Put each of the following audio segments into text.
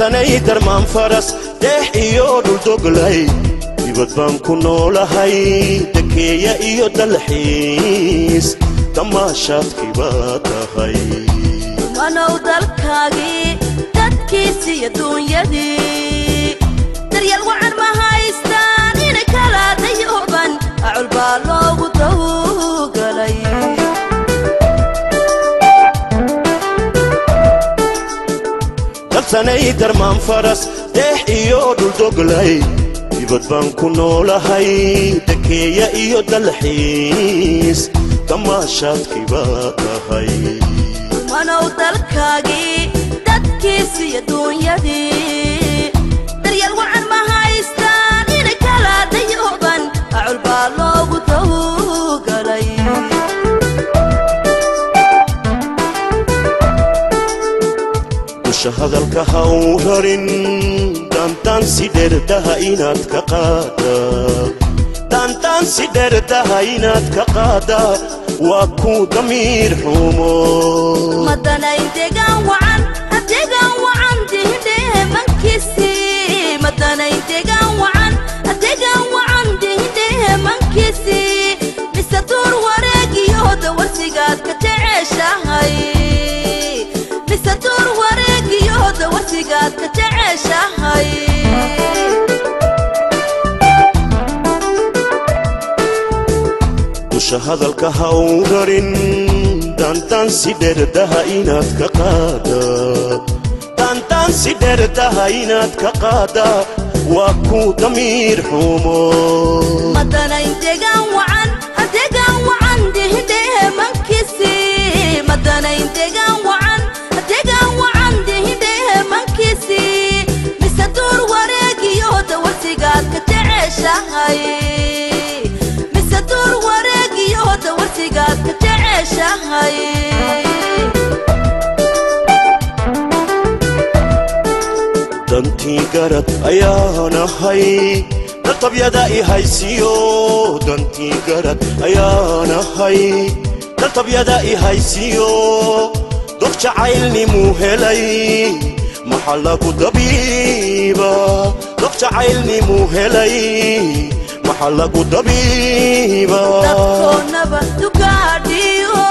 dalsanay darmaan faras deex iyo dhul doglay dibad baan ku noolahay dekeeya iyo dalxiis tamaashaadkii baa tahay manow dalkaagii dadkiisii adduunyadii daryeel wacan ma haystaan inay kala dayooban acul baa loogu dawgalay dalsanay darmaan faras deex iyo dhul doglay dibad baan ku noolahay dekeeya iyo dalxiis tamaashaadkii baa tahay manow dalkaagii dadkiisii adduunyadii daryeel wacan ma haystaan inay kala dayooban acul baa loogu dawgalay hadalka ha u rarin dantaan si dherdaha inaad ka qaada dantaan si dherdaha inaad ka qaada waa ku damiir xumo madanayn deegaan wacan dihindhehe mankiisii madanayn deegaan wacan dihindhehe mankiisii mise duur wareegiyo dawarsigaad ka jeceshahay mise duur wareegiyo dawarsigaad ka jeceshahay dusha hadalka ha u rarin dantaan si dherdaha inaad ka qaada dantaan si dherdaha inaad ka qaada waa ku damiir xumo madanayn deegaan wacan dihindhehe mankiisii madanayn deegaan wacan dihindhehe mankiisii mise duur wareegiyo dawarsigaad ka jeceshahay mise duur wareegiyo dawarsigaad ka jeceshahay dantii garad ayaan ahay daltabyada i haysiyo dantii garad ayaan ahay daltabyada i haysiyo dog jacaylnimuu helay maxaa lagu dabiiba dog jacaylnimuu helay maxaa lagu dabiiba dadkoonaba dugaadhiyo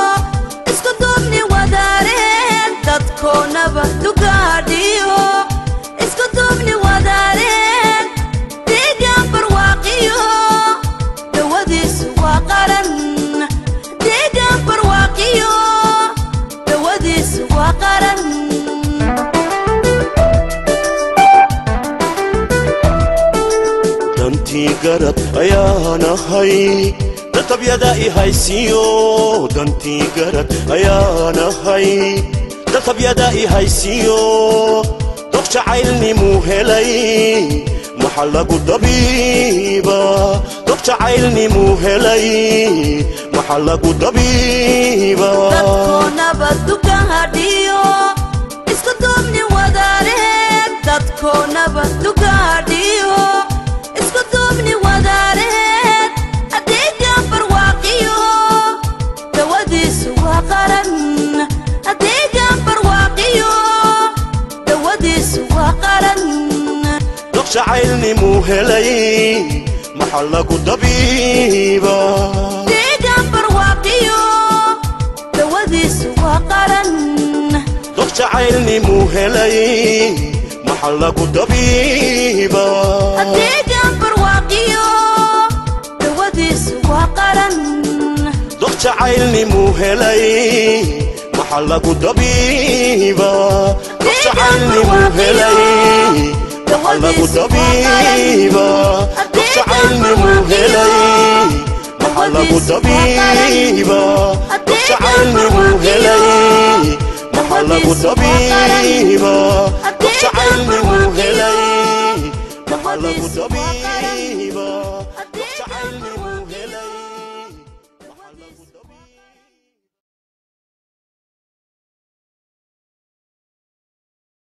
isku duubni wadaareen dadkoonaba dugaadhiyo isku duubni wadaareen deegaan barwaaqiyo dawadiisu waa qaran deegaan barwaaqiyo dawadiisu waa qaran dantii garad ayaan ahay daltabyada i haysiyo dantii garad ayaan ahay daltabyada i haysiyo dog jacaylnimuu helay maxaa lagu dabiiba dog jacaylnimuu helay maxaa lagu dabiiba dadkoonaba dugaadhiyo isku duubni wadaareen dadkoonaba dugaadhiyo isku duubni wadaareen adeegaan barwaaqiyo dawadiisu waa qaran adeegaan barwaaqiyo dawadiisu waa qaran dog jacaylnimuu helay maxaa lagu dabiiba deegaan barwaaqiyo dawadiisu waa qaran dog jacaylnimuu helay maxaa lagu dabiiba adeegaan barwaaqiyo dawadiisu waa qaran dog jacaylnimuu helay maxaa lagu dabiiba dog jacaylnimuu helay maxaa lagu dabiiba dog jacaylnimuu helay maxaa lagu dabiiba dog jacaylnimuu helay maxaa lagu dabiiba dog jacaylnimuu helay maxaa lagu dabiiba